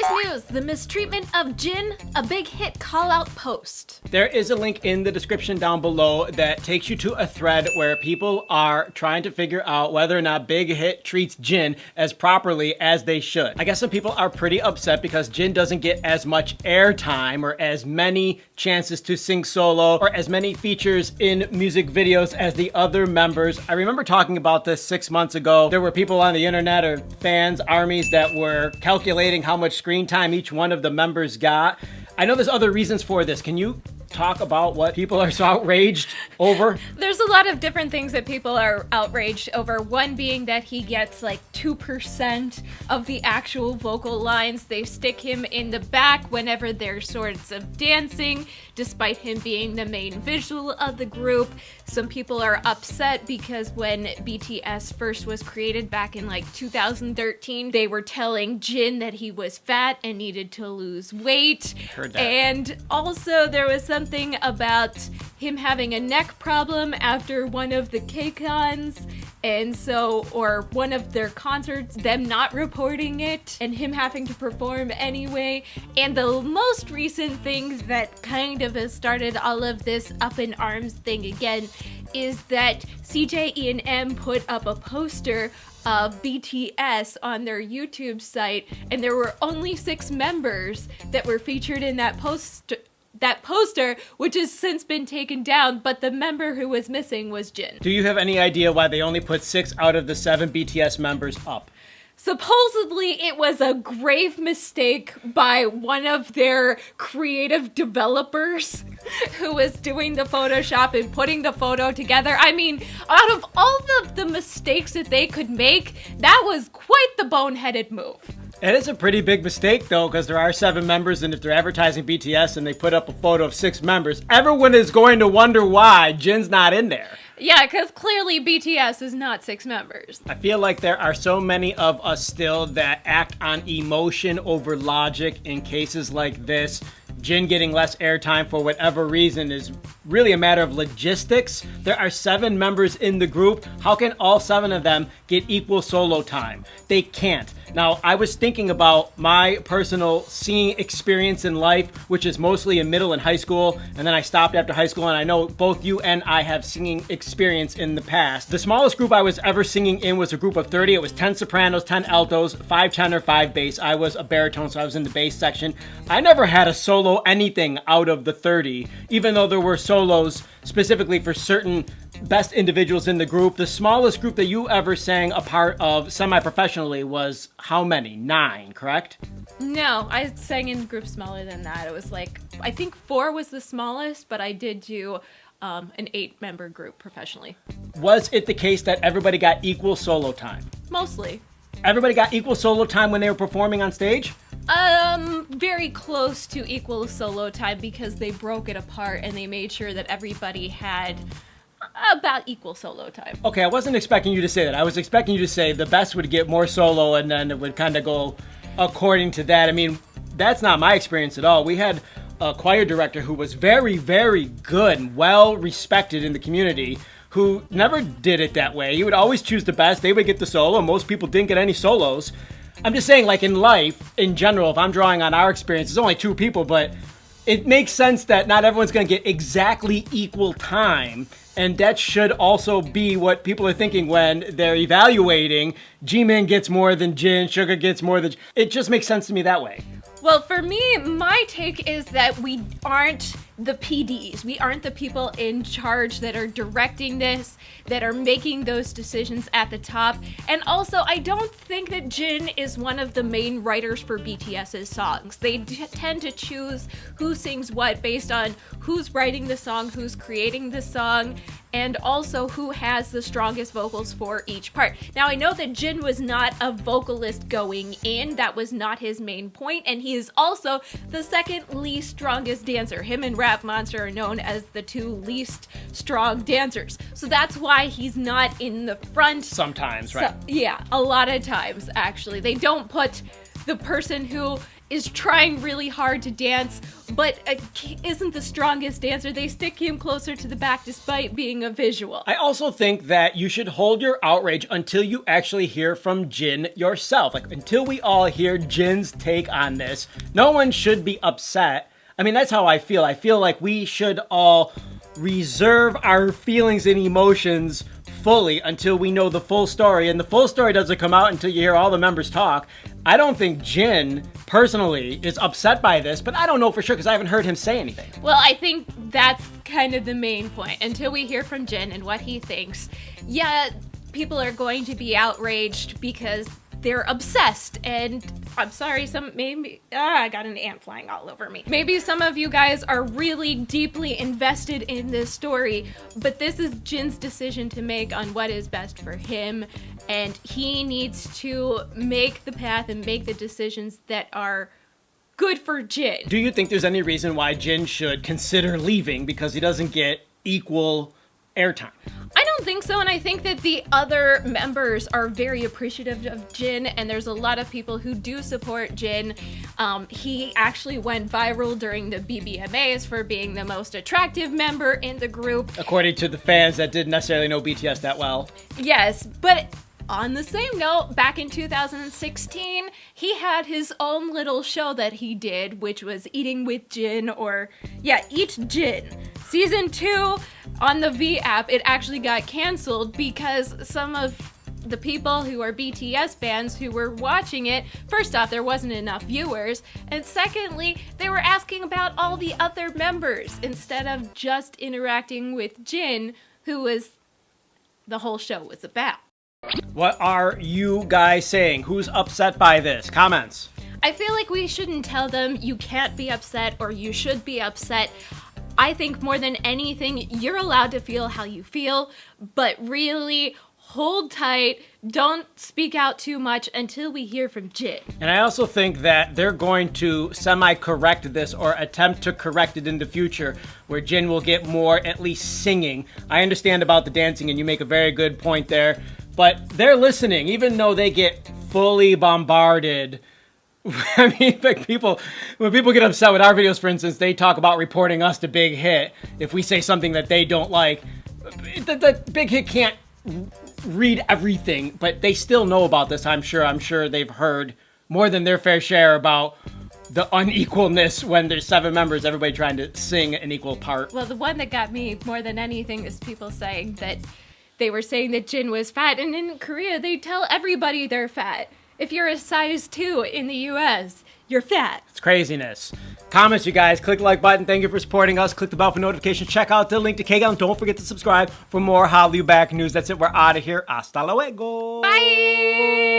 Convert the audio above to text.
Today's news, the mistreatment of Jin, a big hit call-out post. There is a link in the description down below that takes you to a thread where people are trying to figure out whether or not Big Hit treats Jin as properly as they should. I guess some people are pretty upset because Jin doesn't get as much airtime or as many chances to sing solo or as many features in music videos as the other members. I remember talking about this 6 months ago. There were people on the internet or fans, armies that were calculating how much screen time each one of the members got. I know there's other reasons for this. Can you talk about what people are so outraged over? There's a lot of different things that people are outraged over. One being that he gets like 2% of the actual vocal lines. They stick him in the back whenever there's sorts of dancing, despite him being the main visual of the group. Some people are upset because when BTS first was created back in like 2013, they were telling Jin that he was fat and needed to lose weight. Heard that. And also there was something about him having a neck problem after one of the K-Cons, and so, or one of their concerts, them not reporting it, and him having to perform anyway. And the most recent thing that kind of has started all of this up in arms thing again is that CJ put up a poster of BTS on their YouTube site, and there were only 6 members that were featured in that poster, which has since been taken down, but the member who was missing was Jin. Do you have any idea why they only put 6 out of the 7 BTS members up? Supposedly, it was a grave mistake by one of their creative developers who was doing the Photoshop and putting the photo together. I mean, out of all of the mistakes that they could make, that was quite the boneheaded move. It is a pretty big mistake, though, because there are 7 members, and if they're advertising BTS and they put up a photo of 6 members, everyone is going to wonder why Jin's not in there. Yeah, because clearly BTS is not 6 members. I feel like there are so many of us still that act on emotion over logic in cases like this. Jin getting less airtime for whatever reason is really a matter of logistics. There are 7 members in the group. How can all 7 of them get equal solo time? They can't. Now, I was thinking about my personal singing experience in life, which is mostly in middle and high school, and then I stopped after high school, and I know both you and I have singing experience in the past. The smallest group I was ever singing in was a group of 30. It was 10 sopranos, 10 altos, 5 tenor, 5 bass. I was a baritone, so I was in the bass section. I never had a solo anything out of the 30, even though there were solos specifically for certain best individuals in the group. The smallest group that you ever sang a part of semi-professionally was how many? 9, correct? No, I sang in groups smaller than that. It was like, I think 4 was the smallest, but I did do an 8-member group professionally. Was it the case that everybody got equal solo time? Mostly. Everybody got equal solo time when they were performing on stage? Very close to equal solo time because they broke it apart and they made sure that everybody had about equal solo time. Okay, I wasn't expecting you to say that. I was expecting you to say the best would get more solo and then it would kind of go according to that. I mean, that's not my experience at all. We had a choir director who was very, very good and well respected in the community who never did it that way. He would always choose the best. They would get the solo. Most people didn't get any solos. I'm just saying, like in life, in general, if I'm drawing on our experience, it's only 2 people, but it makes sense that not everyone's going to get exactly equal time. And that should also be what people are thinking when they're evaluating. Jimin gets more than Jin, Suga gets more than... It just makes sense to me that way. Well, for me, my take is that we aren't the PDs. We aren't the people in charge that are directing this, that are making those decisions at the top. And also, I don't think that Jin is one of the main writers for BTS's songs. They tend to choose who sings what based on who's writing the song, who's creating the song, and also who has the strongest vocals for each part. Now, I know that Jin was not a vocalist going in. That was not his main point, and he is also the second least strongest dancer. Him and Rap Monster are known as the 2 least strong dancers. So that's why he's not in the front. Sometimes, right? So, yeah, a lot of times, actually. They don't put the person who is trying really hard to dance, but isn't the strongest dancer. They stick him closer to the back despite being a visual. I also think that you should hold your outrage until you actually hear from Jin yourself. Like, until we all hear Jin's take on this, no one should be upset. I mean, that's how I feel. I feel like we should all reserve our feelings and emotions fully until we know the full story, and the full story doesn't come out until you hear all the members talk. I don't think Jin, personally, is upset by this, but I don't know for sure because I haven't heard him say anything. Well, I think that's kind of the main point. Until we hear from Jin and what he thinks, yeah, people are going to be outraged because they're obsessed, and I'm sorry, I got an ant flying all over me. Maybe some of you guys are really deeply invested in this story, but this is Jin's decision to make on what is best for him, and he needs to make the path and make the decisions that are good for Jin. Do you think there's any reason why Jin should consider leaving because he doesn't get equal airtime? I don't think so, and I think that the other members are very appreciative of Jin, and there's a lot of people who do support Jin. He actually went viral during the BBMAs for being the most attractive member in the group. According to the fans that didn't necessarily know BTS that well. Yes, but on the same note, back in 2016, he had his own little show that he did, which was Eating with Jin, Eat Jin. Season 2 on the V app, it actually got canceled because some of the people who are BTS fans who were watching it, first off, there wasn't enough viewers, and secondly, they were asking about all the other members instead of just interacting with Jin, who was the whole show was about. What are you guys saying? Who's upset by this? Comments. I feel like we shouldn't tell them you can't be upset or you should be upset. I think more than anything, you're allowed to feel how you feel, but really hold tight. Don't speak out too much until we hear from Jin. And I also think that they're going to semi-correct this or attempt to correct it in the future, where Jin will get more, at least singing. I understand about the dancing, and you make a very good point there, but they're listening, even though they get fully bombarded. I mean, like when people get upset with our videos, for instance, they talk about reporting us to Big Hit if we say something that they don't like. The Big Hit can't read everything, but they still know about this, I'm sure. I'm sure they've heard more than their fair share about the unequalness when there's 7 members, everybody trying to sing an equal part. Well, the one that got me more than anything is people saying that they were saying that Jin was fat, and in Korea, they tell everybody they're fat. If you're a size 2 in the US, you're fat. It's craziness. Comments, you guys. Click the like button. Thank you for supporting us. Click the bell for notifications. Check out the link to K-Gown. Don't forget to subscribe for more Hallyu Back news. That's it. We're out of here. Hasta luego. Bye.